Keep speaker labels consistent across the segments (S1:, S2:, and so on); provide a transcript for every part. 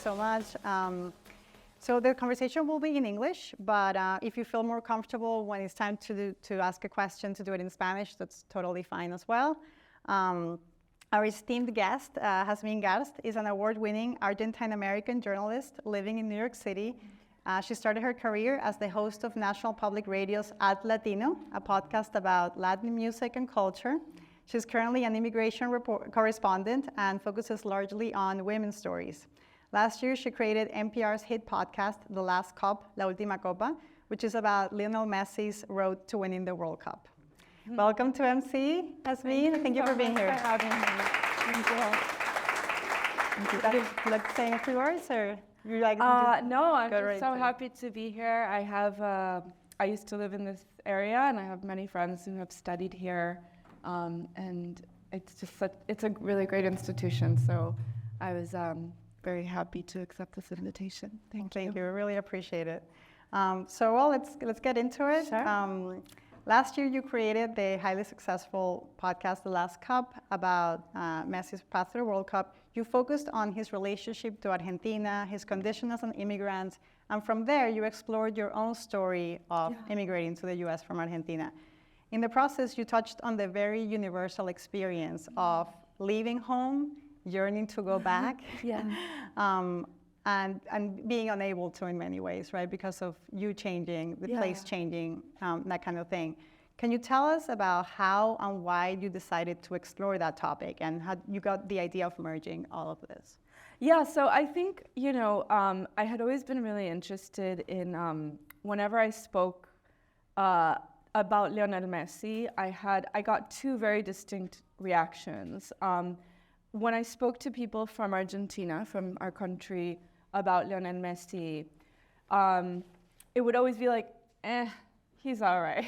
S1: so much. So the conversation will be in English, but if you feel more comfortable when it's time to ask a question to do it in Spanish, that's totally fine as well. Our esteemed guest, Jasmine Garsd, is an award-winning Argentine-American journalist living in New York City. She started her career as the host of National Public Radio's Alt.Latino, a podcast about Latin music and culture. She's currently an immigration correspondent and focuses largely on women's stories. Last year, she created NPR's hit podcast, The Last Cup, La Última Copa, which is about Lionel Messi's road to winning the World Cup. Welcome to MC, Jasmine. Thank you for being here.
S2: Thank you for having me.
S1: Thank you. Would you like to say a few words, or you like?
S2: No, I'm just so happy to be here. I used to live in this area, and I have many friends who have studied here, and it's a really great institution. So I was very happy to accept this invitation. Thank you.
S1: We really appreciate it. So let's get into it.
S2: Sure.
S1: Last year, you created the highly successful podcast, The Last Cup, about Messi's path to the World Cup. You focused on his relationship to Argentina, his condition as an immigrant, and from there, you explored your own story of immigrating to the US from Argentina. In the process, you touched on the very universal experience of leaving home, yearning to go back, and being unable to in many ways, right? Because of you changing, the place changing, that kind of thing. Can you tell us about how and why you decided to explore that topic and how you got the idea of merging all of this?
S2: Yeah, so I think, I had always been really interested in, whenever I spoke about Lionel Messi, I got two very distinct reactions. When I spoke to people from Argentina, from our country, about Lionel Messi, it would always be like, he's all right.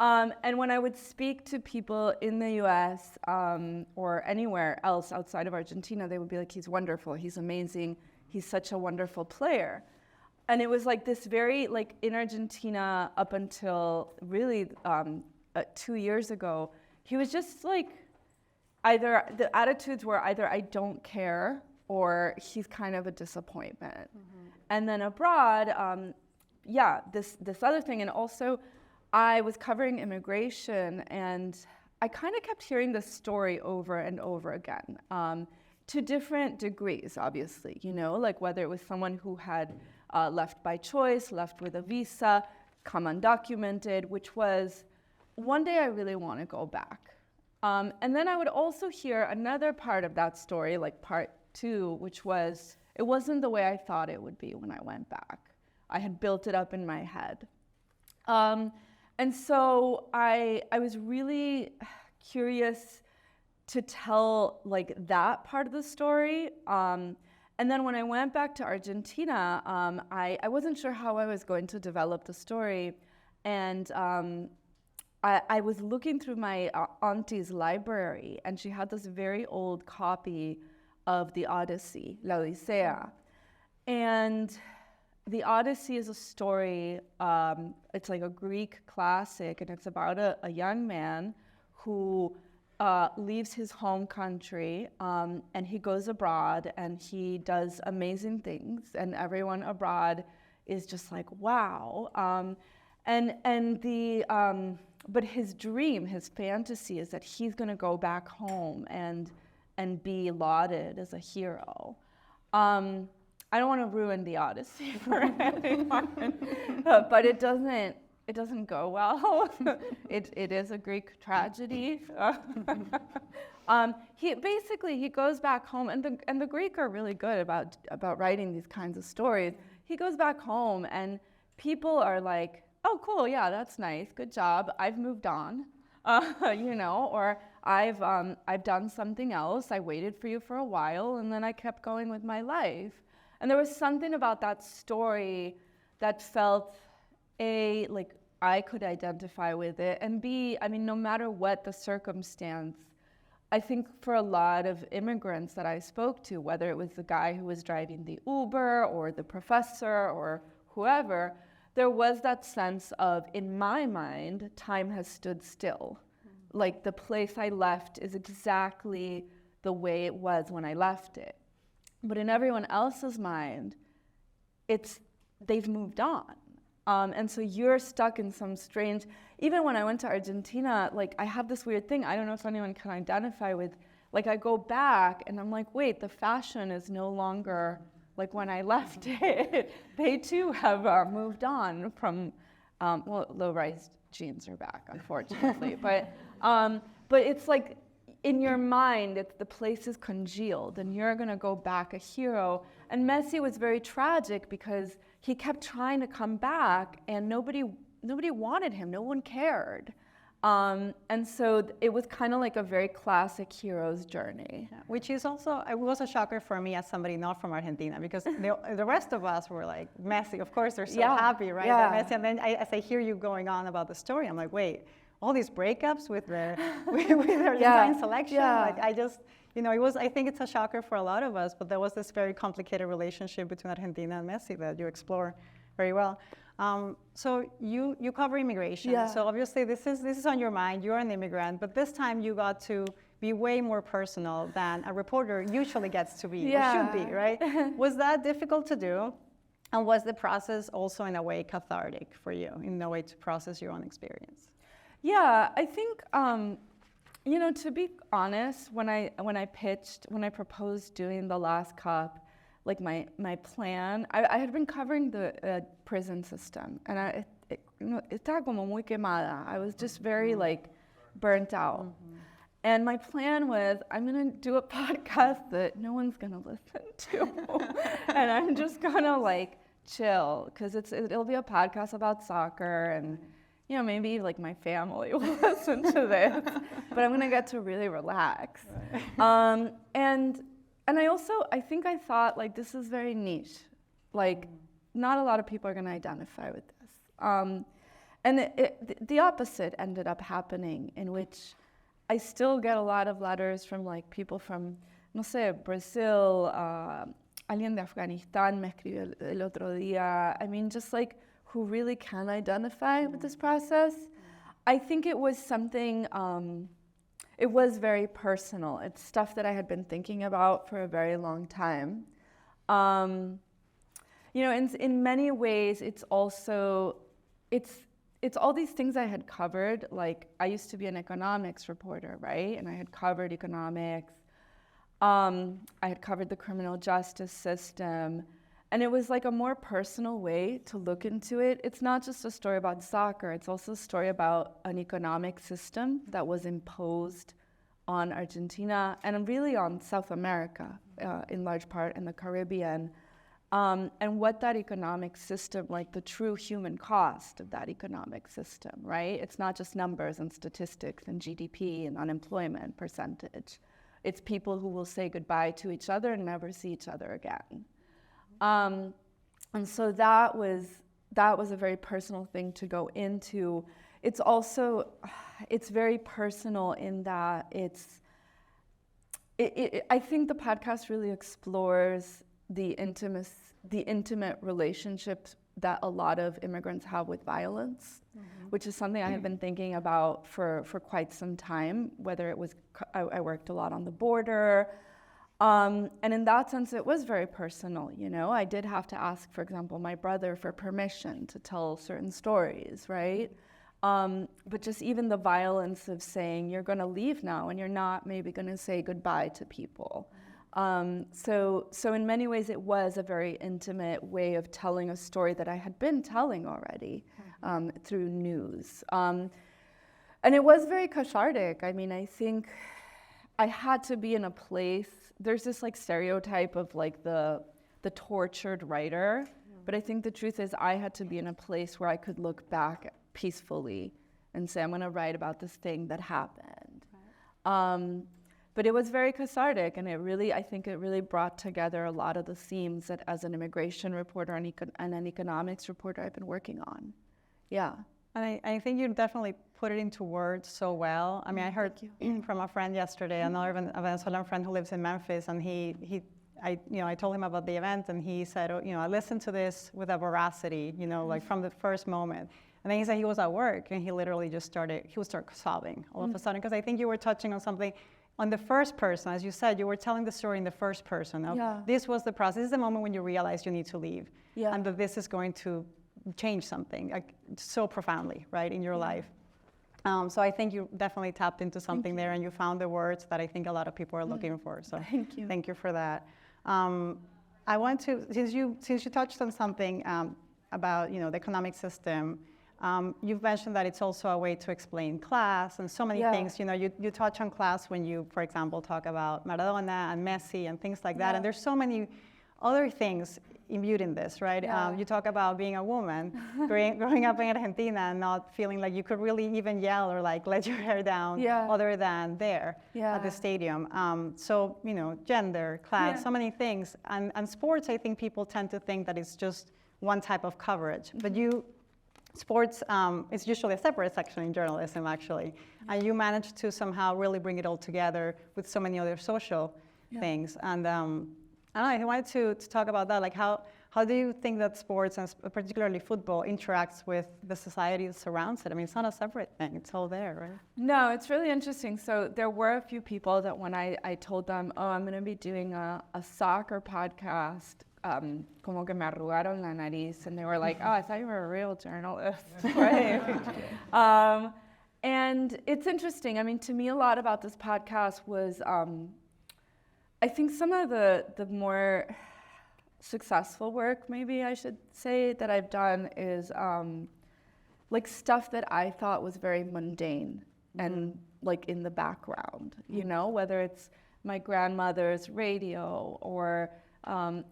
S2: And when I would speak to people in the US or anywhere else outside of Argentina, they would be like, he's wonderful, he's amazing, he's such a wonderful player. And it was like this very, like in Argentina up until really 2 years ago, he was just like, either the attitudes were either I don't care or he's kind of a disappointment. Mm-hmm. And then abroad, this other thing. And also I was covering immigration and I kind of kept hearing this story over and over again, to different degrees, obviously, like whether it was someone who had left by choice, left with a visa, come undocumented, which was, one day I really want to go back. And then I would also hear another part of that story, like part two, which was, it wasn't the way I thought it would be when I went back. I had built it up in my head. And so I was really curious to tell like that part of the story. And then when I went back to Argentina, I wasn't sure how I was going to develop the story. And I was looking through my auntie's library, and she had this very old copy of the Odyssey, La Odisea. And the Odyssey is a story, it's like a Greek classic, and it's about a young man who leaves his home country, and he goes abroad, and he does amazing things, and everyone abroad is just like, wow. But his dream, his fantasy is that he's going to go back home and be lauded as a hero. I don't want to ruin the Odyssey for anyone, but it doesn't go well. It is a Greek tragedy. He goes back home, and the Greek are really good about writing these kinds of stories. He goes back home, and people are like, oh, cool, yeah, that's nice, good job, I've moved on, or I've done something else, I waited for you for a while, and then I kept going with my life. And there was something about that story that felt, A, like I could identify with it, and B, I mean, no matter what the circumstance, I think for a lot of immigrants that I spoke to, whether it was the guy who was driving the Uber or the professor or whoever, there was that sense of, in my mind, time has stood still. Like the place I left is exactly the way it was when I left it. But in everyone else's mind, they've moved on. And so you're stuck in some strange, even when I went to Argentina, like I have this weird thing, I don't know if anyone can identify with, like I go back and I'm like, wait, the fashion is no longer like when I left it. They too have moved on from, well, low-rise jeans are back, unfortunately. But it's like, in your mind, the place is congealed and you're gonna go back a hero. And Messi was very tragic because he kept trying to come back and nobody wanted him, no one cared. And so it was kind of like a very classic hero's journey.
S1: Yeah, which is also, it was a shocker for me as somebody not from Argentina, because the rest of us were like, Messi, of course they're so happy, right?
S2: Yeah.
S1: Messi. And then as I hear you going on about the story, I'm like, wait, all these breakups with their Argentine selection?
S2: Yeah.
S1: Like I just, you know, I think it's a shocker for a lot of us, but there was this very complicated relationship between Argentina and Messi that you explore very well. So you cover immigration.
S2: Yeah.
S1: So obviously this is on your mind. You're an immigrant, but this time you got to be way more personal than a reporter usually gets to be or should be, right? Was that difficult to do? And was the process also in a way cathartic for you, in a way to process your own experience?
S2: Yeah, I think, you know, to be honest, when I proposed doing the last cup, like my plan, I had been covering the prison system, and estaba como muy quemada. I was just very like burnt out. And my plan was, I'm gonna do a podcast that no one's gonna listen to, and I'm just gonna like chill, because it'll be a podcast about soccer, and you know, maybe like my family will listen to this, but I'm gonna get to really relax. Right. And I think I thought like this is very niche, like not a lot of people are gonna identify with this. And the opposite ended up happening, in which I still get a lot of letters from like people from, no sé, Brazil, alguien de Afganistán me escribió el otro día. I mean, just like who really can identify with this process. I think it was something, it was very personal. It's stuff that I had been thinking about for a very long time. You know, in many ways, it's also, it's all these things I had covered. Like I used to be an economics reporter, right? And I had covered economics. I had covered the criminal justice system. And it was like a more personal way to look into it. It's not just a story about soccer. It's also a story about an economic system that was imposed on Argentina and really on South America, in large part, in the Caribbean. And what that economic system, like the true human cost of that economic system, right? It's not just numbers and statistics and GDP and unemployment percentage. It's people who will say goodbye to each other and never see each other again. And so that was a very personal thing to go into. It's also, it's very personal in that I think the podcast really explores the intimate relationships that a lot of immigrants have with violence, which is something I have been thinking about for quite some time, whether it was, I worked a lot on the border, and in that sense, it was very personal, you know? I did have to ask, for example, my brother for permission to tell certain stories, right? But just even the violence of saying, you're gonna leave now and you're not maybe gonna say goodbye to people. So in many ways, it was a very intimate way of telling a story that I had been telling already through news. And it was very cathartic. I mean, I think I had to be in a place, there's this like stereotype of like the tortured writer, but I think the truth is I had to be in a place where I could look back peacefully and say, I'm gonna write about this thing that happened. Right. But it was very cathartic, and I think it really brought together a lot of the themes that as an immigration reporter and an economics reporter I've been working on. Yeah.
S1: And I think you definitely put it into words so well. I mean, I heard from a friend yesterday, another a Venezuelan friend who lives in Memphis, and I told him about the event, and he said, oh, you know, I listened to this with a veracity, you know, like from the first moment. And then he said he was at work, and he literally just started sobbing all of a sudden, because I think you were touching on something on the first person, as you said, you were telling the story in the first person. Of, this was the process. This is the moment when you realize you need to leave, and that this is going to change something like so profoundly, right, in your life. So I think you definitely tapped into something there, and you found the words that I think a lot of people are looking for. So thank you for that. I want to, since you touched on something about the economic system, you've mentioned that it's also a way to explain class and so many things. You touch on class when you, for example, talk about Maradona and Messi and things like that. And there's so many other things imbued in this, right? You talk about being a woman, growing up in Argentina and not feeling like you could really even yell or like let your hair down other than there at the stadium. So, gender, class, so many things. And sports, I think people tend to think that it's just one type of coverage. But sports is usually a separate section in journalism, actually. And you managed to somehow really bring it all together with so many other social things. And I wanted to talk about that. Like, how do you think that sports, and particularly football, interacts with the society that surrounds it? I mean, it's not a separate thing. It's all there, right?
S2: No, it's really interesting. So there were a few people that when I told them, I'm going to be doing a soccer podcast, como que me arrugaron la nariz, and they were like, I thought you were a real journalist, right? And it's interesting. I mean, to me, a lot about this podcast was, I think some of the more successful work, maybe I should say, that I've done is like stuff that I thought was very mundane and like in the background, whether it's my grandmother's radio or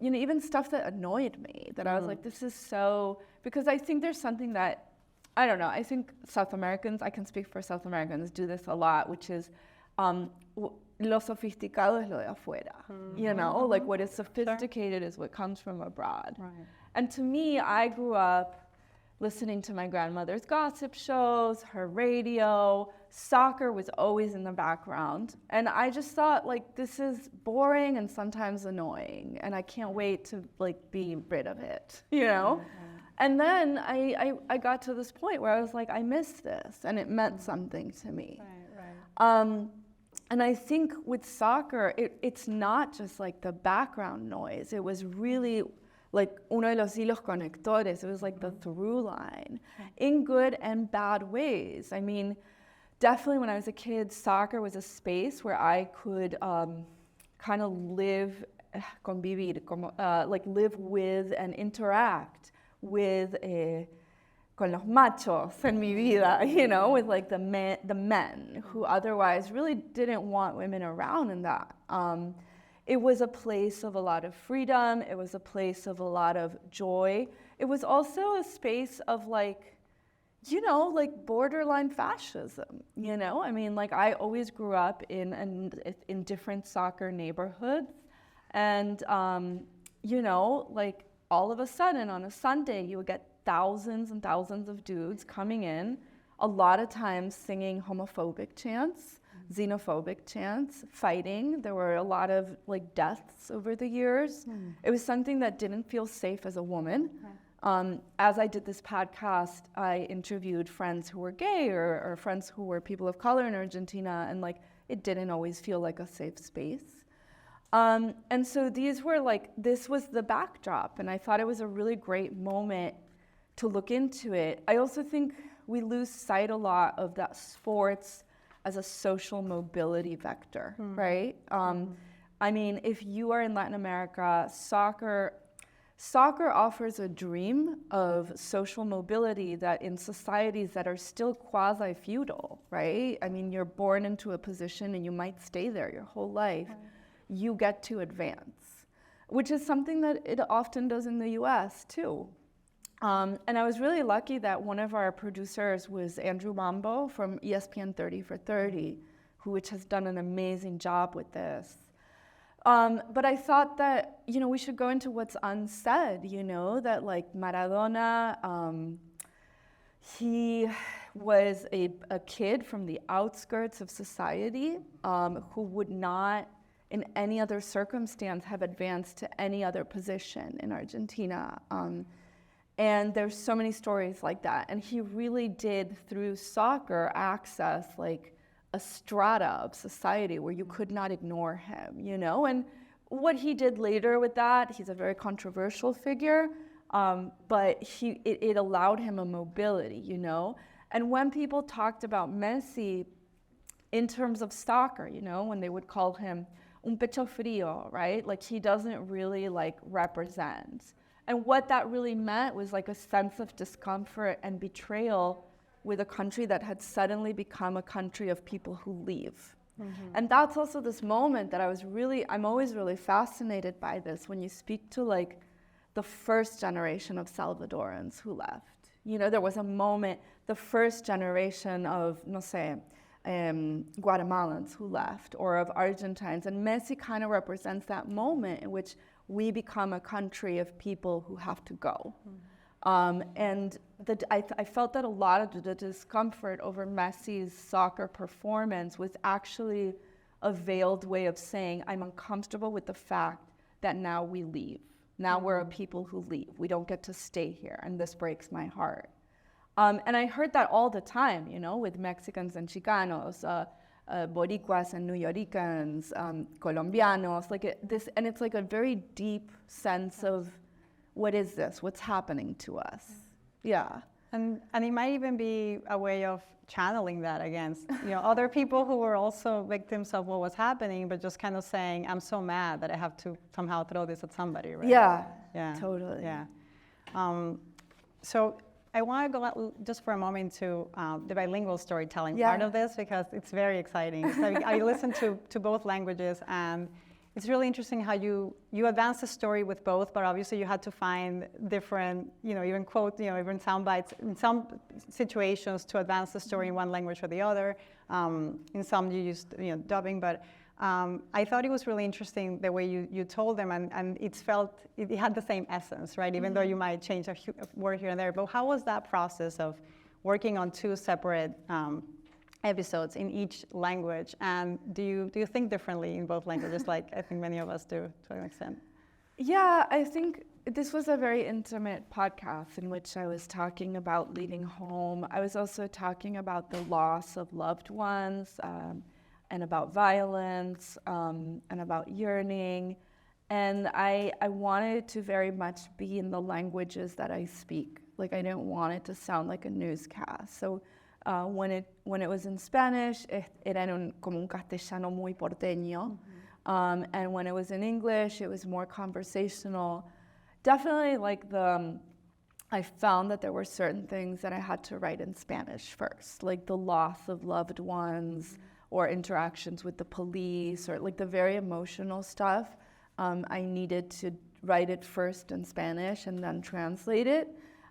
S2: even stuff that annoyed me, that I was like, this is so, because I think there's something that, I don't know, I think South Americans, I can speak for South Americans, do this a lot, which is lo sofisticado es lo de afuera, like what is sophisticated is what comes from abroad. Right. And to me, I grew up listening to my grandmother's gossip shows, her radio. Soccer was always in the background. And I just thought, like, this is boring and sometimes annoying, and I can't wait to, like, be rid of it, And then I got to this point where I was like, I miss this, and it meant something to me. Right. And I think with soccer, it's not just like the background noise. It was really like uno de los hilos conectores. It was like the through line in good and bad ways. I mean, definitely when I was a kid, soccer was a space where I could kind of live, convivir, like live with and interact with con los machos en mi vida, with like the men who otherwise really didn't want women around in that. It was a place of a lot of freedom. It was a place of a lot of joy. It was also a space of like, like borderline fascism, I mean, like I always grew up in different soccer neighborhoods. And, like all of a sudden on a Sunday, you would get thousands and thousands of dudes coming in, a lot of times singing homophobic chants, xenophobic chants, fighting. There were a lot of like deaths over the years. It was something that didn't feel safe as a woman. As I did this podcast, I interviewed friends who were gay or friends who were people of color in Argentina, and like it didn't always feel like a safe space. And so this was the backdrop, and I thought it was a really great moment to look into it. I also think we lose sight a lot of that sports as a social mobility vector, right? I mean, if you are in Latin America, soccer offers a dream of social mobility that in societies that are still quasi-feudal, right? I mean, you're born into a position and you might stay there your whole life. Right. You get to advance, which is something that it often does in the US too. And I was really lucky that one of our producers was Andrew Mambo from ESPN 30 for 30, which has done an amazing job with this. But I thought that, we should go into what's unsaid, that like Maradona, he was a kid from the outskirts of society who would not, in any other circumstance, have advanced to any other position in Argentina. And there's so many stories like that. And he really did, through soccer, access like a strata of society where you could not ignore him, you know? And what he did later with that, he's a very controversial figure, but it allowed him a mobility, you know? And when people talked about Messi in terms of soccer, you know, when they would call him un pecho frío, right? Like he doesn't really like represent. And what that really meant was like a sense of discomfort and betrayal with a country that had suddenly become a country of people who leave. And that's also this moment that I'm always really fascinated by this when you speak to like the first generation of Salvadorans who left. You know, there was a moment, the first generation of, no sé, Guatemalans who left, or of Argentines, and Messi kind of represents that moment in which we become a country of people who have to go. And I felt that a lot of the discomfort over Messi's soccer performance was actually a veiled way of saying, I'm uncomfortable with the fact that now we leave. Now we're a people who leave. We don't get to stay here, and this breaks my heart. And I heard that all the time, you know, with Mexicans and Chicanos, Boricuas and New Yorkers, Colombianos, and it's like a very deep sense of, what is this? What's happening to us? Yeah.
S1: And it might even be a way of channeling that against, you know, other people who were also victims of what was happening, but just kind of saying, I'm so mad that I have to somehow throw this at somebody, right?
S2: Yeah.
S1: Yeah.
S2: Totally.
S1: Yeah. So I want to go just for a moment to the bilingual storytelling part of this, because it's very exciting. So I listen to both languages, and it's really interesting how you advance the story with both, but obviously you had to find different, you know, even even sound bites in some situations to advance the story in one language or the other. In some you used, you know, dubbing, but I thought it was really interesting the way you told them, and it had the same essence, right? Even though you might change a word here and there. But how was that process of working on two separate episodes in each language? And do you think differently in both languages, like I think many of us do to an extent?
S2: Yeah, I think this was a very intimate podcast in which I was talking about leaving home. I was also talking about the loss of loved ones, and about violence, and about yearning. And I wanted to very much be in the languages that I speak. Like, I didn't want it to sound like a newscast. So when it was in Spanish, era como un castellano muy porteño. And when it was in English, it was more conversational. Definitely I found that there were certain things that I had to write in Spanish first, like the loss of loved ones, or interactions with the police, or like the very emotional stuff. I needed to write it first in Spanish and then translate it.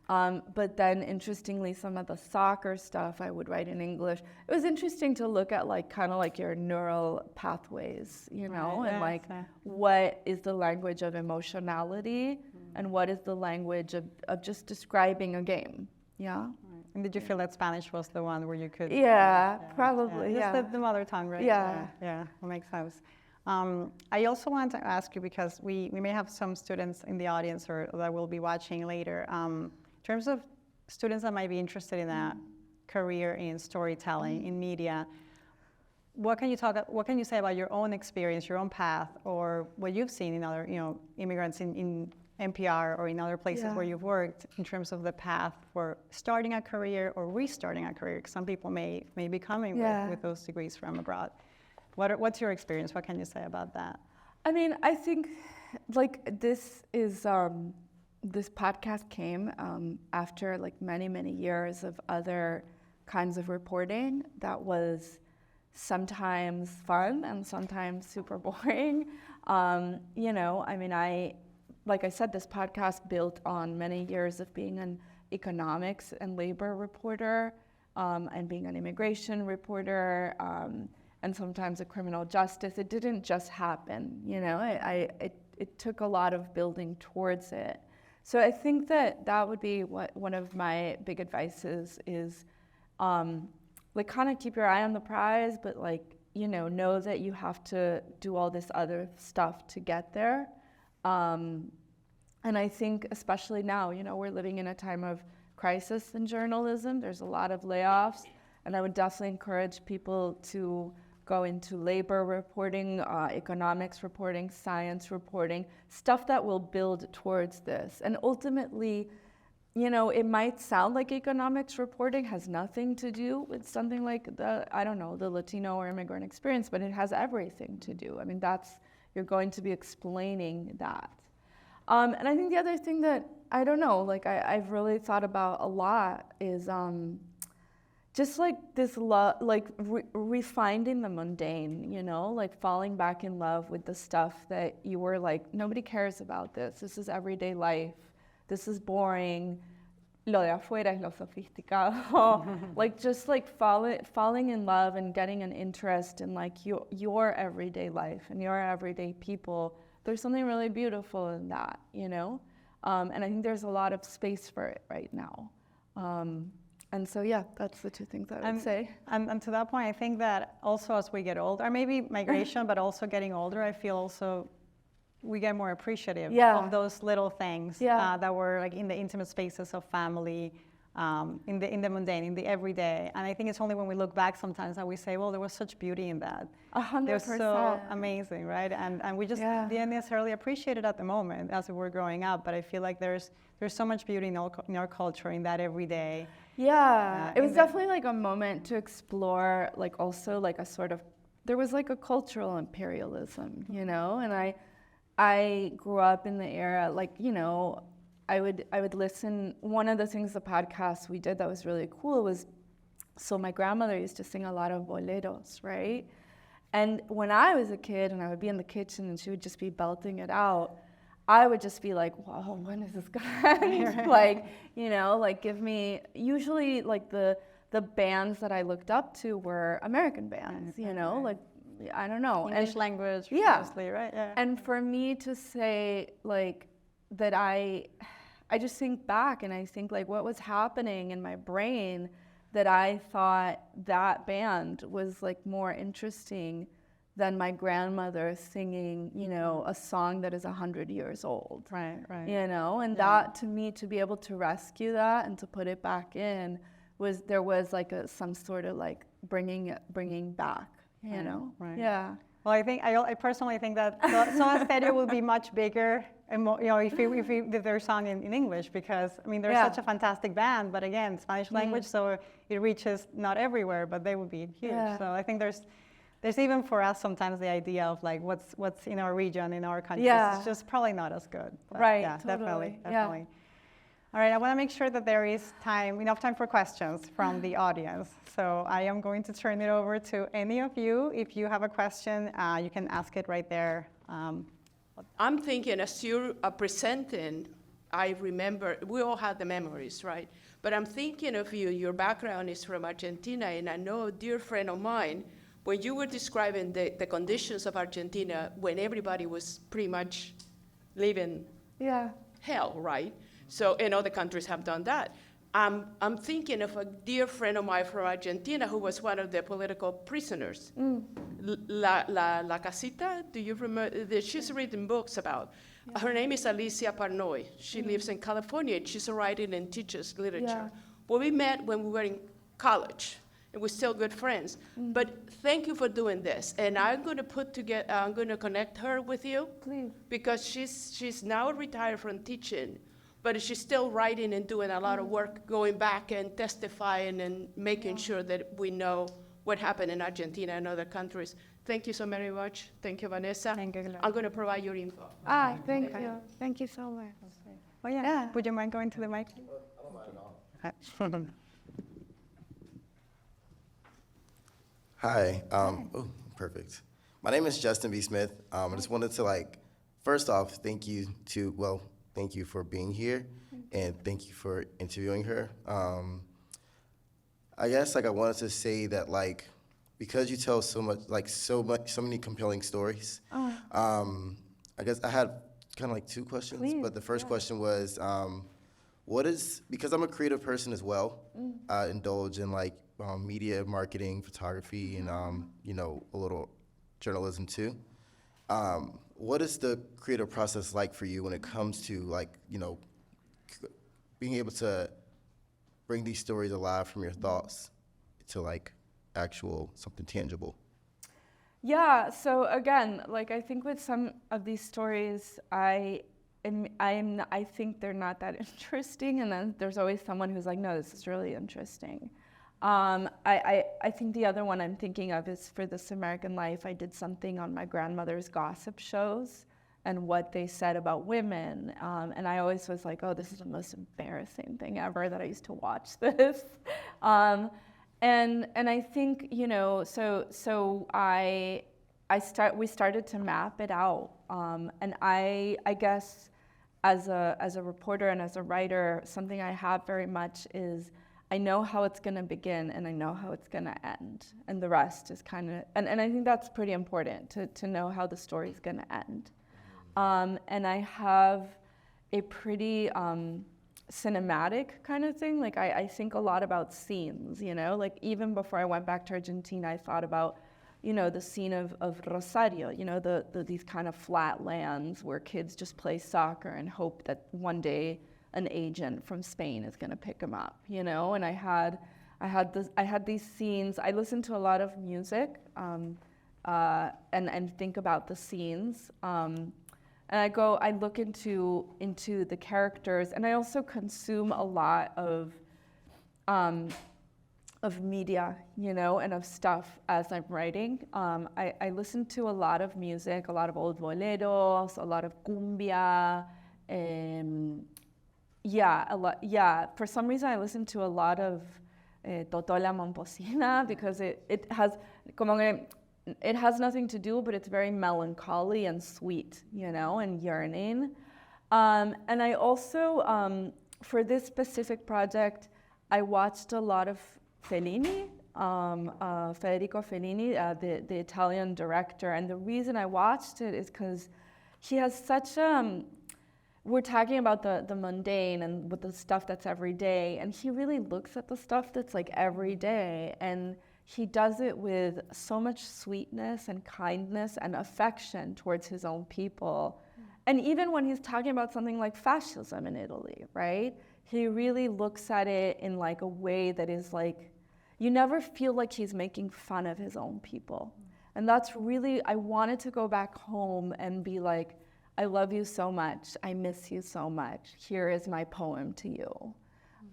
S2: But then, interestingly, some of the soccer stuff I would write in English. It was interesting to look at kind of your neural pathways, you know,
S1: right,
S2: and what is the language of emotionality, and what is the language of just describing a game. Yeah.
S1: And did you feel that Spanish was the one where you could?
S2: Probably. Yeah.
S1: Just the mother tongue, right?
S2: Yeah.
S1: Yeah, that makes sense. I also want to ask you, because we may have some students in the audience or that will be watching later. In terms of students that might be interested in a career in storytelling, in media, what can you say about your own experience, your own path, or what you've seen in other, immigrants in NPR or in other places where you've worked, in terms of the path for starting a career or restarting a career? Because some people may be coming with those degrees from abroad. What's your experience? What can you say about that?
S2: I mean, I think this is this podcast came after many years of other kinds of reporting that was sometimes fun and sometimes super boring. Like I said, this podcast built on many years of being an economics and labor reporter, and being an immigration reporter, and sometimes a criminal justice. It didn't just happen, it took a lot of building towards it. So I think that would be one of my big advices is, kind of keep your eye on the prize, but know that you have to do all this other stuff to get there. And I think especially now, we're living in a time of crisis in journalism. There's a lot of layoffs. And I would definitely encourage people to go into labor reporting, economics reporting, science reporting, stuff that will build towards this. And ultimately, you know, it might sound like economics reporting has nothing to do with something like the, I don't know, the Latino or immigrant experience, but it has everything to do. I mean, you're going to be explaining that. And I think the other thing that, I don't know, like I've really thought about a lot is just like this refinding the mundane, you know, like falling back in love with the stuff that you were like, nobody cares about this. This is everyday life. This is boring. Lo de afuera es lo sofisticado. Like just like falling in love and getting an interest in like your everyday life and your everyday people. There's something really beautiful in that, you know? And I think there's a lot of space for it right now. And so, yeah, that's the two things I would say.
S1: And to that point, I think that also as we get older, or maybe migration, but also getting older, I feel also we get more appreciative of those little things that were like in the intimate spaces of family, in the mundane, in the everyday. And I think it's only when we look back sometimes that we say, well, there was such beauty in that.
S2: 100%.
S1: They're so amazing, right? And we just didn't necessarily appreciate it at the moment as we were growing up. But I feel like there's so much beauty in our culture, in that everyday.
S2: Yeah, it was definitely like a moment to explore, like also like a sort of, there was like a cultural imperialism, you know? And I grew up in the era, like, you know, I would listen. One of the things, the podcast we did that was really cool was, so my grandmother used to sing a lot of boleros, right? And when I was a kid and I would be in the kitchen and she would just be belting it out, I would just be like, whoa, when is this gonna end? Like, you know, like give me, usually like the bands that I looked up to were American bands, you know, like, I don't know.
S1: English language, mostly, right? Yeah.
S2: And for me to say like that I just think back and I think like what was happening in my brain that I thought that band was like more interesting than my grandmother singing, you know, a song that is 100 years old.
S1: Right.
S2: You know, and that to me, to be able to rescue that and to put it back in there was like some sort of like bringing back, you know?
S1: Right.
S2: Yeah.
S1: Well, I personally think that Soda Stereo will be much bigger, and more, you know, if we did their song in English, because I mean they're such a fantastic band, but again, Spanish language, so it reaches not everywhere, but they would be huge. So I think there's even for us sometimes the idea of like what's in our region, in our country, it's just probably not as good. But
S2: right.
S1: Yeah,
S2: totally.
S1: definitely. All right, I want to make sure that there is enough time for questions from the audience. So I am going to turn it over to any of you. If you have a question, you can ask it right there.
S3: I'm thinking as you're presenting, I remember, we all have the memories, right? But I'm thinking of you, your background is from Argentina, and I know a dear friend of mine, when you were describing the conditions of Argentina, when everybody was pretty much living hell, right? So, and other countries have done that. I'm thinking of a dear friend of mine from Argentina who was one of the political prisoners. La Casita, do you remember? She's written books about. Her name is Alicia Parnoy. She lives in California, and she's writing and teaches literature. Well, we met when we were in college, and we're still good friends. But thank you for doing this. And I'm going to connect her with you.
S2: Please.
S3: Because she's now retired from teaching, but she's still writing and doing a lot of work, going back and testifying and making sure that we know what happened in Argentina and other countries. Thank you so very much. Thank you, Vanessa.
S1: Thank you.
S3: I'm going to provide your info.
S2: Thank you. Thank you so much.
S1: Oh yeah. Would you mind going to the mic?
S4: I don't mind at all. Hi. Perfect. My name is Justin B. Smith. I just wanted to first off, thank you for being here, and thank you for interviewing her. I guess I wanted to say that because you tell so many compelling stories. I guess I had kind of two questions.
S2: Please,
S4: but the first question was, because I'm a creative person as well, I indulge in media, marketing, photography, and a little journalism too. What is the creative process like for you when it comes to being able to bring these stories alive from your thoughts to like actual something tangible?
S2: Yeah, so again, like I think with some of these stories, I think they're not that interesting, and then there's always someone who's like, no, this is really interesting. I think the other one I'm thinking of is for This American Life. I did something on my grandmother's gossip shows and what they said about women, and I always was like, oh, this is the most embarrassing thing ever that I used to watch this. And I think, you know, so we started to map it out, and I guess as a reporter and as a writer, something I have very much is I know how it's going to begin and I know how it's going to end, and the rest is kind of, and I think that's pretty important to know how the story is going to end. And I have a pretty cinematic kind of thing. Like I think a lot about scenes, you know, like even before I went back to Argentina, I thought about, you know, the scene of Rosario, you know, these kind of flat lands where kids just play soccer and hope that one day an agent from Spain is going to pick them up, you know. And I had these scenes. I listened to a lot of music and think about the scenes. And I look into the characters, and I also consume a lot of media, you know, and of stuff as I'm writing. I listen to a lot of music, a lot of old boleros, a lot of cumbia, for some reason I listen to a lot of Totola Momposina because it has nothing to do, but it's very melancholy and sweet, you know, and yearning. And I also, for this specific project, I watched a lot of Fellini, Federico Fellini, the Italian director. And the reason I watched it is because he has such we're talking about the mundane and with the stuff that's every day, and he really looks at the stuff that's like every day, and he does it with so much sweetness and kindness and affection towards his own people. And even when he's talking about something like fascism in Italy, right? He really looks at it in like a way that is like, you never feel like he's making fun of his own people. And that's really, I wanted to go back home and be like, I love you so much, I miss you so much, here is my poem to you.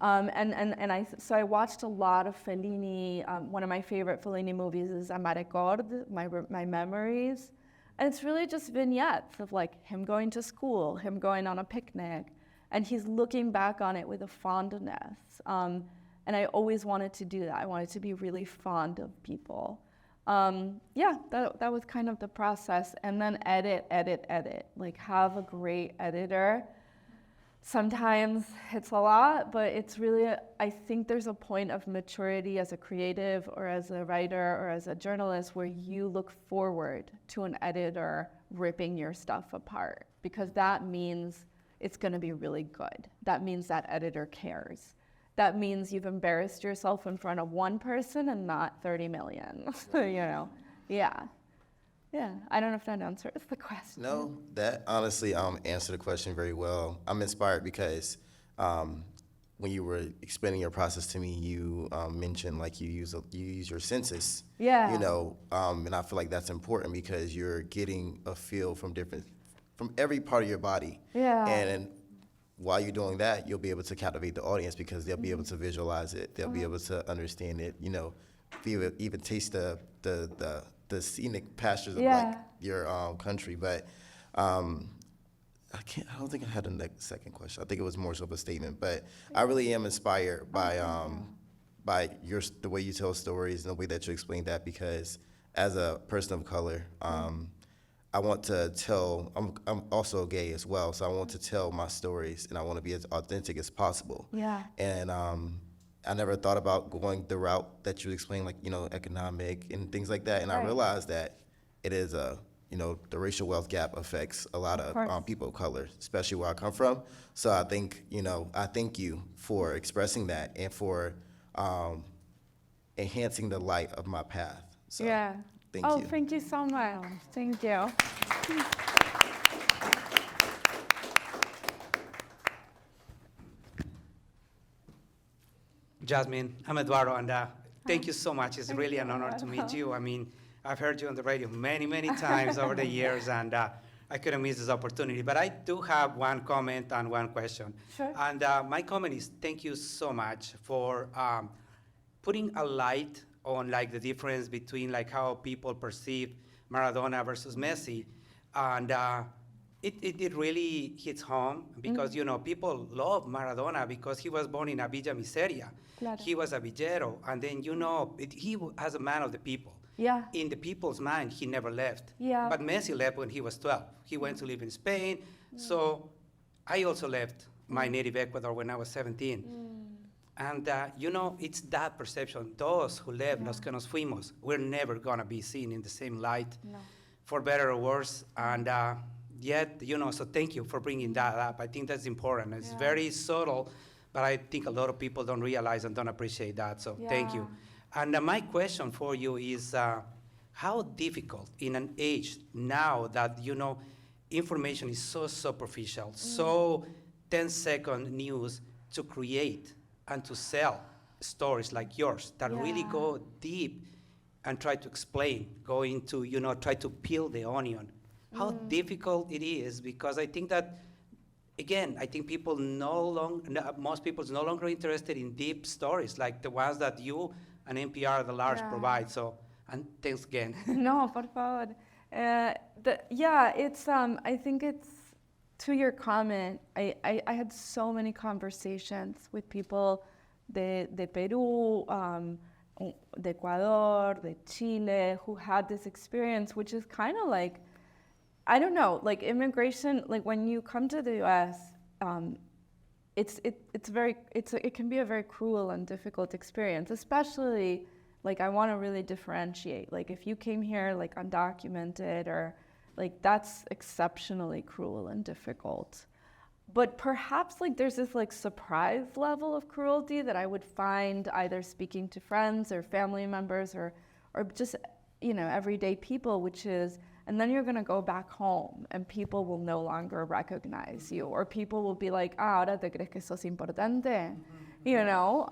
S2: So I watched a lot of Fellini. One of my favorite Fellini movies is Amare Cord, my memories. And it's really just vignettes of like him going to school, him going on a picnic, and he's looking back on it with a fondness. And I always wanted to do that. I wanted to be really fond of people. That was kind of the process. And then edit. Like have a great editor. Sometimes it's a lot, but it's really, I think there's a point of maturity as a creative or as a writer or as a journalist where you look forward to an editor ripping your stuff apart, because that means it's going to be really good. That means that editor cares. That means you've embarrassed yourself in front of one person and not 30 million, you know? Yeah, I don't know if that answers the question.
S4: No, that honestly answered the question very well. I'm inspired because when you were explaining your process to me, you mentioned like you use your senses.
S2: Yeah.
S4: You know, and I feel like that's important because you're getting a feel from every part of your body.
S2: Yeah.
S4: And while you're doing that, you'll be able to captivate the audience because they'll be able to visualize it. They'll be able to understand it. You know, even taste the scenic pastures of like your country. But I don't think I had a second question. I think it was more so of a statement. But I really am inspired by the way you tell stories and the way that you explain that, because as a person of color, I want to tell, I'm also gay as well, so I want to tell my stories and I want to be as authentic as possible.
S2: Yeah.
S4: And I never thought about going the route that you explained, like, you know, economic and things like that. And I realized that it is the racial wealth gap affects a lot of people of color, especially where I come from. So I think, I thank you for expressing that and for enhancing the light of my path. So, thank you.
S2: Thank you so much. Thank you.
S5: Jasmine, I'm Eduardo, and Thank you so much. It's really an honor to meet you. I mean, I've heard you on the radio many, many times over the years, and I couldn't miss this opportunity. But I do have one comment and one question.
S2: Sure.
S5: And my comment is thank you so much for putting a light on like the difference between like how people perceive Maradona versus Messi. And it really hits home because, you know, people love Maradona because he was born in a Villa Miseria.
S2: Claro.
S5: He was a villero. And then, you know, as a man of the people.
S2: Yeah.
S5: In the people's mind, he never left.
S2: Yeah.
S5: But Messi left when he was 12. He went to live in Spain. So I also left my native Ecuador when I was 17. And, you know, it's that perception. Those who left, los que nos fuimos, we're never going to be seen in the same light,
S2: No.
S5: for better or worse. And yet, you know, so thank you for bringing that up. I think that's important. It's very subtle, but I think a lot of people don't realize and don't appreciate that. So thank you. And my question for you is, how difficult in an age now that, you know, information is so superficial, so 10-second news to create and to sell stories like yours that really go deep and try to explain, go into, you know, try to peel the onion. How difficult it is, because I think that, again, I think people most people is no longer interested in deep stories like the ones that you and NPR at large provide. So, and thanks again.
S2: No, por favor. It's, I think it's, to your comment, I had so many conversations with people de Peru, de Ecuador, de Chile, who had this experience, which is kind of like, I don't know, like immigration, like when you come to the US, it can be a very cruel and difficult experience, especially like I want to really differentiate. Like if you came here like undocumented or like that's exceptionally cruel and difficult. But perhaps like there's this like surprise level of cruelty that I would find either speaking to friends or family members or just, you know, everyday people, which is, and then you're going to go back home and people will no longer recognize you, or people will be like, ahora te crees que sos importante, you know?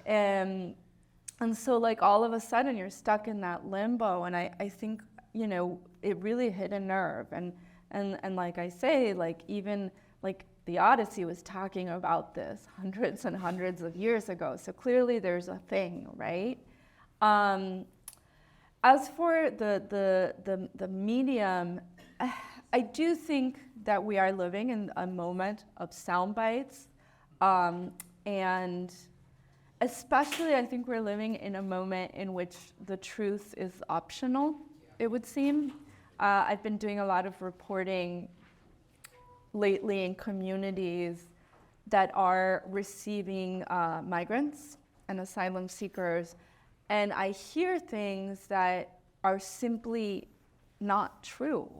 S2: And so like all of a sudden you're stuck in that limbo. And I think, you know, it really hit a nerve. And like I say, like even like the Odyssey was talking about this hundreds and hundreds of years ago. So clearly there's a thing, right? As for the medium, I do think that we are living in a moment of sound bites, and especially I think we're living in a moment in which the truth is optional, it would seem. I've been doing a lot of reporting lately in communities that are receiving migrants and asylum seekers. And I hear things that are simply not true.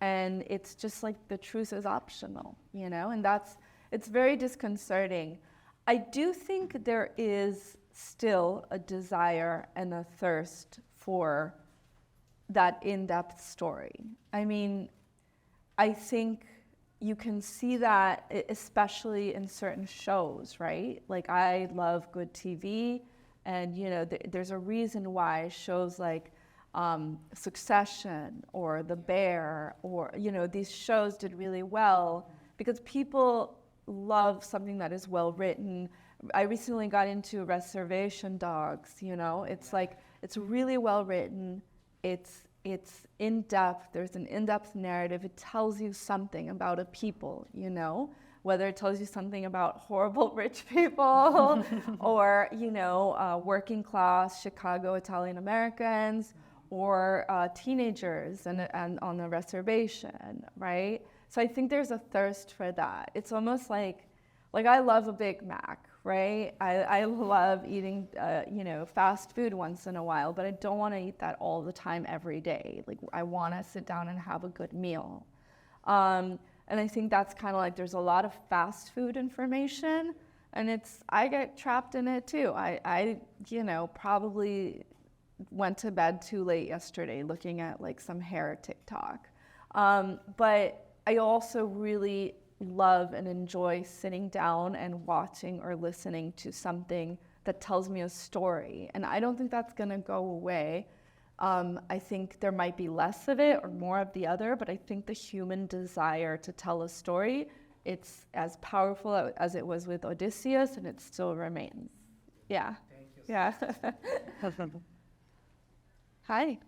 S2: And it's just like the truth is optional, you know? And it's very disconcerting. I do think there is still a desire and a thirst for that in-depth story. I mean, I think you can see that especially in certain shows, right? Like I love good TV. And, you know, there's a reason why shows like Succession or The Bear or, you know, these shows did really well because people love something that is well written. I recently got into Reservation Dogs, you know, it's like, it's really well written. It's in depth. There's an in-depth narrative. It tells you something about a people, you know? Whether it tells you something about horrible rich people or, you know, working class Chicago Italian-Americans or teenagers and on a reservation, right? So I think there's a thirst for that. It's almost like I love a Big Mac, right? I love eating, you know, fast food once in a while, but I don't want to eat that all the time every day. Like I want to sit down and have a good meal. And I think that's kind of like there's a lot of fast food information, and I get trapped in it too. I you know, probably went to bed too late yesterday looking at like some hair TikTok. But I also really love and enjoy sitting down and watching or listening to something that tells me a story. And I don't think that's gonna go away. I think there might be less of it or more of the other, but I think the human desire to tell a story, it's as powerful as it was with Odysseus, and it still remains. Yeah.
S5: Thank you.
S2: Yeah. Hi.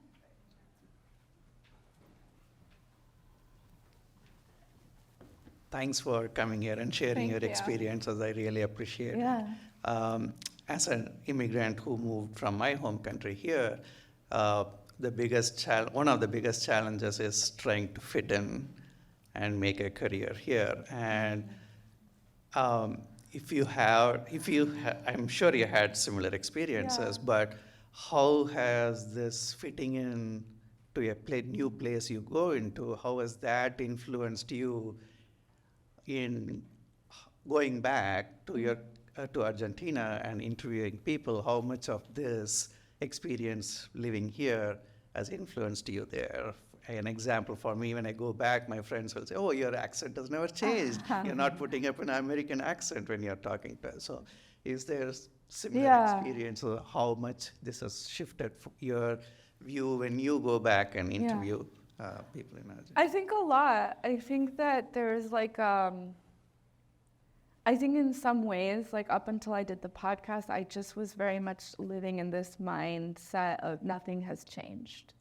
S6: Thanks for coming here and sharing
S2: Thank
S6: your
S2: you.
S6: experiences. I really appreciate
S2: Yeah.
S6: it. As an immigrant who moved from my home country here, one of the biggest challenges is trying to fit in and make a career here. And I'm sure you had similar experiences,
S2: Yeah.
S6: but how has this fitting in to a new place you go into, how has that influenced you in going back to your to Argentina and interviewing people? How much of this experience living here has influenced you there? An example for me, when I go back, my friends will say, "Oh, your accent has never changed. You're not putting up an American accent when you're talking to us." So is there similar
S2: Yeah.
S6: experience of how much this has shifted your view when you go back and interview people in Argentina?
S2: I think a lot. I think that there's like, I think in some ways, like up until I did the podcast, I just was very much living in this mindset of nothing has changed.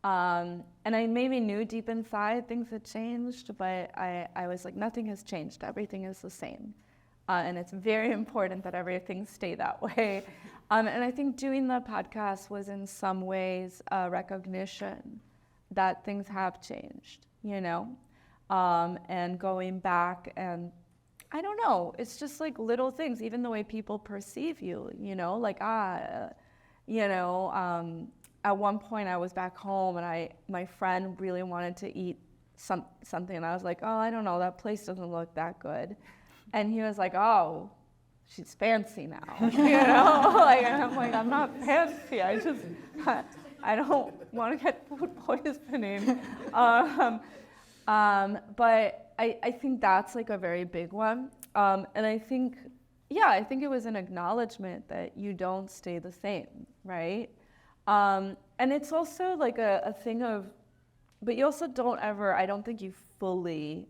S2: And I maybe knew deep inside things had changed, but I was like, nothing has changed. Everything is the same. And it's very important that everything stay that way. And I think doing the podcast was in some ways a recognition that things have changed, you know? And going back and, I don't know, it's just like little things, even the way people perceive you, you know? Like, at one point I was back home and my friend really wanted to eat something, and I was like, oh, I don't know, that place doesn't look that good. And he was like, oh, she's fancy now, you know? Like, and I'm like, I'm not fancy, I don't want to get food poisoning. But I think that's like a very big one. And I think it was an acknowledgement that you don't stay the same, right? And it's also like a thing of, but you also I don't think you fully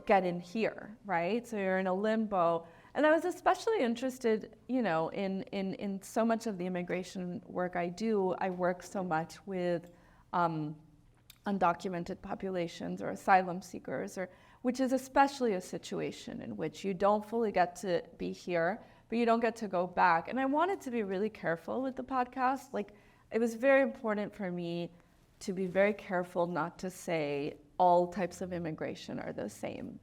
S2: get in here, right? So you're in a limbo. And I was especially interested, you know, in so much of the immigration work I do. I work so much with undocumented populations or asylum seekers, which is especially a situation in which you don't fully get to be here, but you don't get to go back. And I wanted to be really careful with the podcast. Like, it was very important for me to be very careful not to say all types of immigration are the same.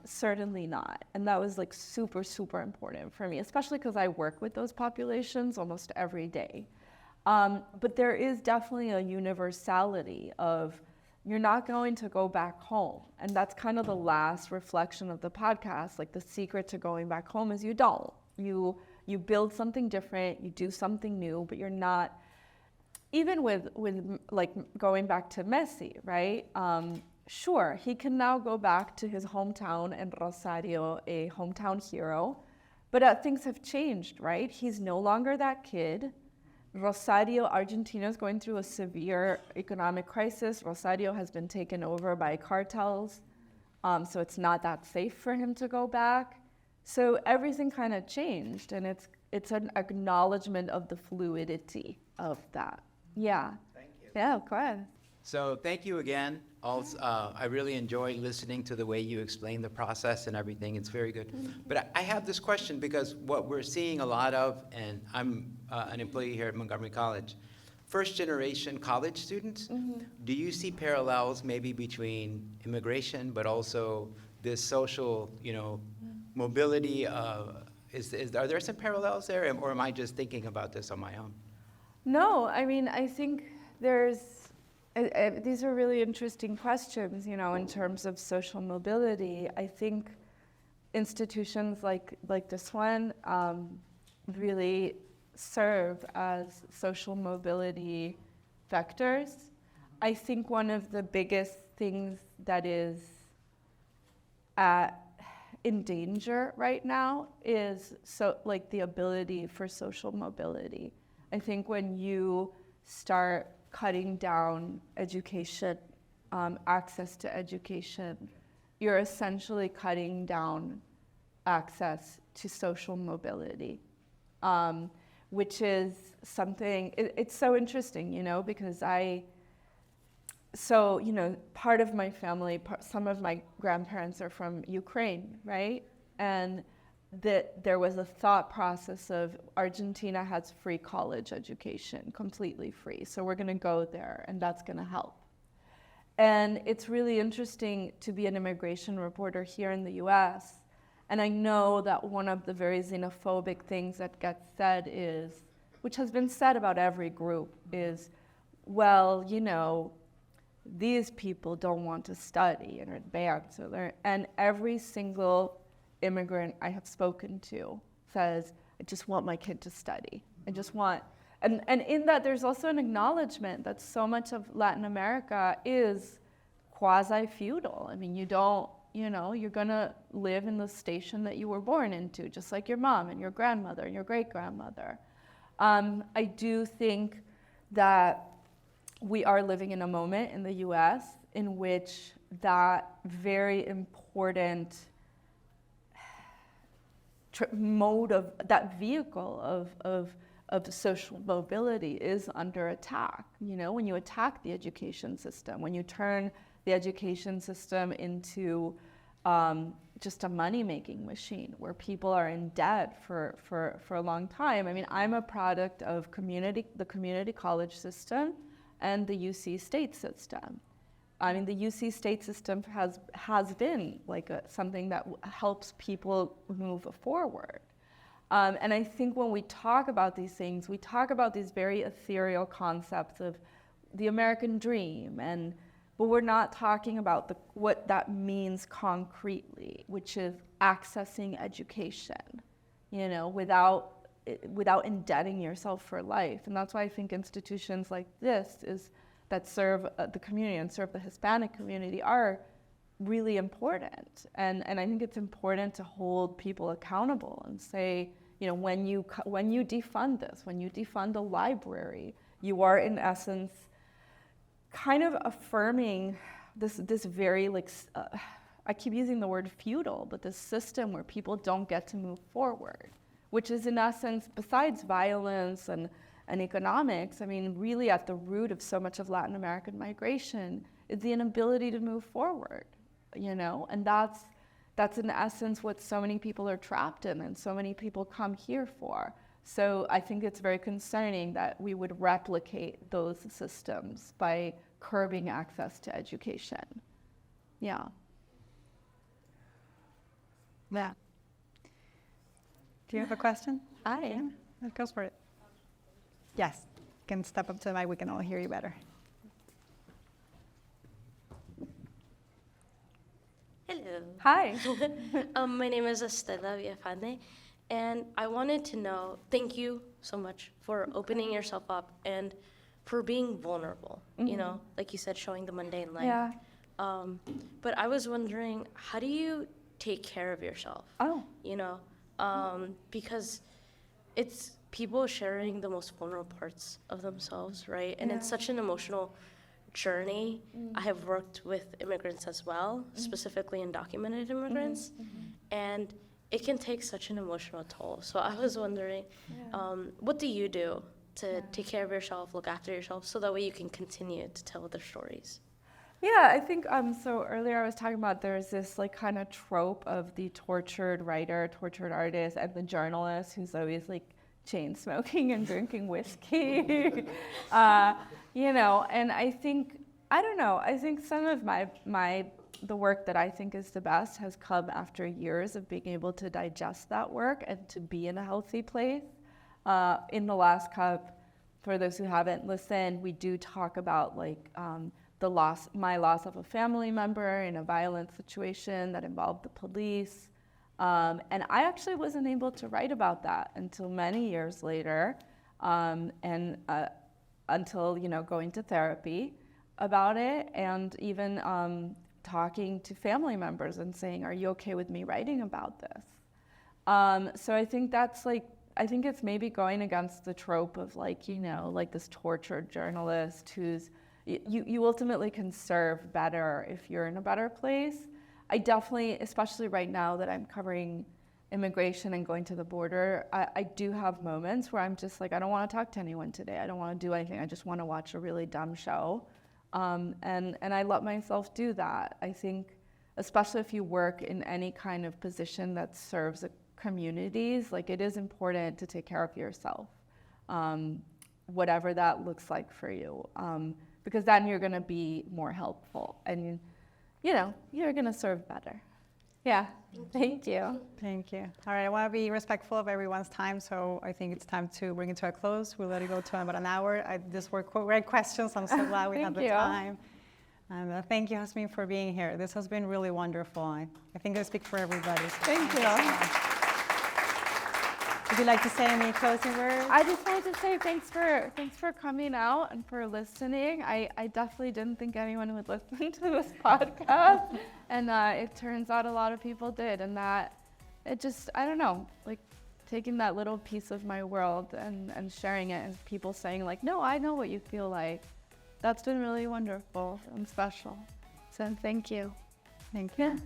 S2: Certainly not. And that was like super, super important for me, especially because I work with those populations almost every day. But there is definitely a universality of, you're not going to go back home. And that's kind of the last reflection of the podcast. Like, the secret to going back home is you don't. You build something different, you do something new, but you're not, even with like going back to Messi, right? Sure, he can now go back to his hometown and Rosario, a hometown hero, but things have changed, right? He's no longer that kid. Rosario, Argentina is going through a severe economic crisis. Rosario has been taken over by cartels, so it's not that safe for him to go back. So everything kind of changed, and it's an acknowledgement of the fluidity of that. Yeah.
S6: Thank you.
S2: Yeah, go ahead.
S7: So thank you again. Also, I really enjoy listening to the way you explain the process and everything. It's very good. But I have this question, because what we're seeing a lot of, and I'm an employee here at Montgomery College, first generation college students, do you see parallels maybe between immigration but also this social, mobility? Are there some parallels there, or am I just thinking about this on my own?
S2: No, I mean, I think these are really interesting questions, in terms of social mobility. I think institutions like this one really serve as social mobility vectors. I think one of the biggest things that is in danger right now is so like the ability for social mobility. I think when you start cutting down education, access to education, you're essentially cutting down access to social mobility, which is something, it's so interesting, you know, because so, you know, part of my family, some of my grandparents are from Ukraine, right? And that there was a thought process of Argentina has free college education, completely free. So we're gonna go there and that's gonna help. And it's really interesting to be an immigration reporter here in the US. And I know that one of the very xenophobic things that gets said is, which has been said about every group, is, well, you know, these people don't want to study and advance. And every single immigrant I have spoken to says, I just want my kid to study. I just want, and in that there's also an acknowledgement that so much of Latin America is quasi-feudal. I mean, you don't, you know, you're gonna live in the station that you were born into, just like your mom and your grandmother and your great-grandmother. I do think that we are living in a moment in the US in which that very important mode of, that vehicle of social mobility is under attack. You know, when you attack the education system, when you turn the education system into just a money-making machine where people are in debt for a long time. I mean, I'm a product of the community college system and the UC state system. I mean, the UC state system has been like something that helps people move forward. And I think when we talk about these things, we talk about these very ethereal concepts of the American dream, but we're not talking about what that means concretely, which is accessing education, you know, without indebting yourself for life. And that's why I think institutions like this that serve the community and serve the Hispanic community are really important. And I think it's important to hold people accountable and say, you know, when you defund this, when you defund a library, you are in essence kind of affirming this very I keep using the word feudal, but this system where people don't get to move forward, which is in essence, besides violence and economics, I mean, really at the root of so much of Latin American migration is the inability to move forward, you know? And that's in essence what so many people are trapped in and so many people come here for. So I think it's very concerning that we would replicate those systems by curbing access to education. Yeah.
S1: Yeah. Do you have a question?
S2: Hi.
S1: Yeah, go for it. Yes, you can step up to the mic, we can all hear you better.
S8: Hello.
S2: Hi.
S8: My name is Estela Villafane, and I wanted to know, thank you so much for opening yourself up and for being vulnerable, you know, like you said, showing the mundane life.
S2: Yeah.
S8: But I was wondering, how do you take care of yourself?
S2: Oh.
S8: You know, because it's people sharing the most vulnerable parts of themselves, right? And it's such an emotional journey. I have worked with immigrants as well, specifically undocumented immigrants, and it can take such an emotional toll. So I was wondering, what do you do to take care of yourself, look after yourself, so that way you can continue to tell their stories?
S2: Yeah, I think, so earlier I was talking about there's this like kind of trope of the tortured writer, tortured artist, and the journalist who's always like chain smoking and drinking whiskey, you know, and I think, I don't know, I think some of the work that I think is the best has come after years of being able to digest that work and to be in a healthy place. In the last cup, for those who haven't listened, we do talk about like my loss of a family member in a violent situation that involved the police. And I actually wasn't able to write about that until many years later, and until, you know, going to therapy about it, and even talking to family members and saying, are you okay with me writing about this? So I think that's like, I think it's maybe going against the trope of like, you know, like this tortured journalist who's, you ultimately can serve better if you're in a better place. I definitely, especially right now that I'm covering immigration and going to the border, I do have moments where I'm just like, I don't want to talk to anyone today. I don't want to do anything. I just want to watch a really dumb show. And I let myself do that. I think, especially if you work in any kind of position that serves communities, like it is important to take care of yourself, whatever that looks like for you, because then you're going to be more helpful and, you know, you're going to serve better. Yeah, thank you.
S1: Thank you. All right, I want to be respectful of everyone's time, so I think it's time to bring it to a close. We'll let it go to about an hour. These were great questions. I'm so glad we had the time. And thank you, Jasmine, for being here. This has been really wonderful. I think I speak for everybody. So
S2: Thank you.
S1: Would you like to say any closing words?
S2: I just wanted to say thanks for coming out and for listening. I definitely didn't think anyone would listen to this podcast, and it turns out a lot of people did, and that it just, I don't know, like taking that little piece of my world and sharing it, and people saying like, no, I know what you feel like. That's been really wonderful and special. So thank you.
S1: Thank you.